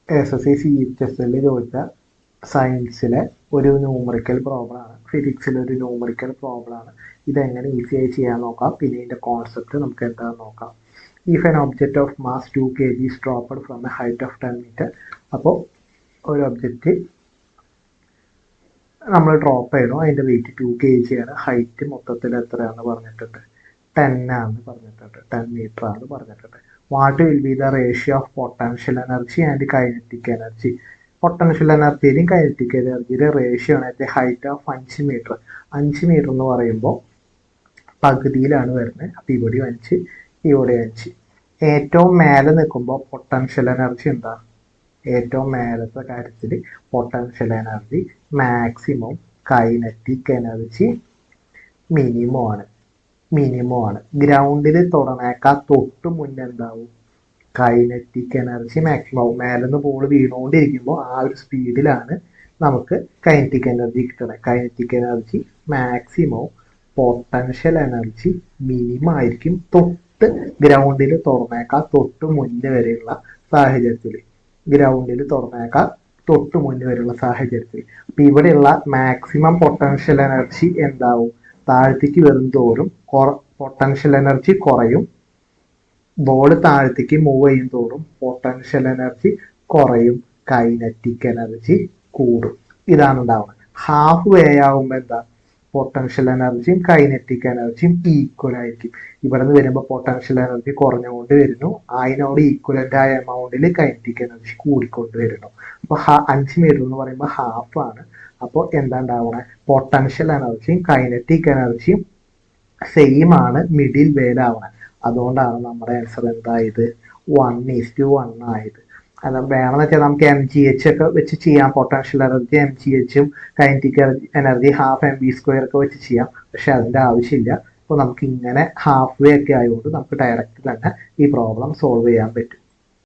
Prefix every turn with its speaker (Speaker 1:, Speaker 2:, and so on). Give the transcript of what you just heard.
Speaker 1: SSC CHSL ചോദിച്ച സയൻസിലെ ഒരു numerical പ്രോബ്ലമാണ്, ഫിസിക്സിലെ ഒരു ന്യൂമറിക്കൽ പ്രോബ്ലമാണ്. ഇതെങ്ങനെ ഈസിയായി ചെയ്യാൻ നോക്കാം. പിന്നെ ഇതിൻ്റെ കോൺസെപ്റ്റ് നമുക്ക് എന്താണെന്ന് നോക്കാം. If an object of mass 2 kg is dropped from a height of 10 meter. അപ്പോൾ ഒരു ഒബ്ജക്റ്റ് നമ്മൾ ഡ്രോപ്പ് ചെയ്യണം, അതിൻ്റെ വെയിറ്റ് 2 kg ആണ്, ഹൈറ്റ് മൊത്തത്തിൽ എത്രയാണെന്ന് പറഞ്ഞിട്ടുണ്ട്, 10 ആണ് പറഞ്ഞിട്ടുണ്ട്, 10 മീറ്റർ ആണ് പറഞ്ഞിട്ടുണ്ട്. What will be the ratio of potential energy and kinetic energy. Potential എനർജിയുടെയും കൈനറ്റിക് എനർജിയുടെ റേഷ്യോ ആണ് at height of 5 meter. 5 meter എന്ന് പറയുമ്പോൾ പകുതിയിലാണ് വരുന്നത്. അപ്പോൾ ഇവിടെ 5, ഇവിടെ 5. ഏറ്റവും മേലെ നിൽക്കുമ്പോൾ പൊട്ടൻഷ്യൽ എനർജി എന്താ, ഏറ്റവും മേലത്തെ കാര്യത്തിൽ potential energy maximum, kinetic energy minimum ആണ്. ഗ്രൗണ്ടിൽ തുടങ്ങേക്കാൾ തൊട്ട് മുന്നേ എന്താവും, കൈനറ്റിക് എനർജി മാക്സിമം ആവും. മേലെന്ന് ബോൾ വീണുകൊണ്ടിരിക്കുമ്പോൾ ആ ഒരു സ്പീഡിലാണ് നമുക്ക് കൈനറ്റിക് എനർജി കിട്ടണത്. Kinetic energy maximum, potential energy minimum ആയിരിക്കും ഗ്രൗണ്ടിൽ തുറന്നേക്കാൾ തൊട്ട് മുന്നേ വരെയുള്ള സാഹചര്യത്തിൽ. അപ്പം ഇവിടെയുള്ള മാക്സിമം പൊട്ടൻഷ്യൽ എനർജി എന്താവും, താഴത്തേക്ക് വരും തോറും പൊട്ടൻഷ്യൽ എനർജി കുറയും. ബോൾ താഴത്തേക്ക് മൂവ് ചെയ്യും തോറും പൊട്ടൻഷ്യൽ എനർജി കുറയും, കൈനറ്റിക് എനർജി കൂടും. ഇതാണ് ഉണ്ടാവുന്നത്. ഹാഫ് വേ ആവുമ്പോൾ എന്താ, പൊട്ടൻഷ്യൽ എനർജിയും കൈനറ്റിക് എനർജിയും ഈക്വൽ ആയിരിക്കും. ഇവിടെ നിന്ന് വരുമ്പോൾ പൊട്ടൻഷ്യൽ എനർജി കുറഞ്ഞുകൊണ്ട് വരുന്നു, അതിനോട് ഈക്വലൻ്റ് ആയ എമൗണ്ടിൽ കൈനറ്റിക് എനർജി കൂടിക്കൊണ്ട് വരുന്നു. അപ്പോൾ 5 മീറ്റർ എന്ന് പറയുമ്പോൾ ഹാഫ് ആണ്. അപ്പോൾ എന്താ ഉണ്ടാവണേ, പൊട്ടൻഷ്യൽ എനർജിയും കൈനറ്റിക് എനർജിയും സെയിം ആണ്, മിഡിൽ വേലാവണേ. അതുകൊണ്ടാണ് നമ്മുടെ ആൻസർ എന്തായത്, 1:1 ആയത്. അത് വേണമെന്ന് വെച്ചാൽ നമുക്ക് MGH ഒക്കെ വെച്ച് ചെയ്യാം. പൊട്ടൻഷ്യൽ എനർജി MGHും കൈനറ്റിക് എനർജി ½ mv² ഒക്കെ വെച്ച് ചെയ്യാം. പക്ഷെ അതിൻ്റെ ആവശ്യമില്ല. അപ്പോൾ നമുക്ക് ഇങ്ങനെ ഹാഫ് വേ ഒക്കെ ആയതുകൊണ്ട് നമുക്ക് ഡയറക്റ്റ് തന്നെ ഈ പ്രോബ്ലം സോൾവ് ചെയ്യാൻ പറ്റും.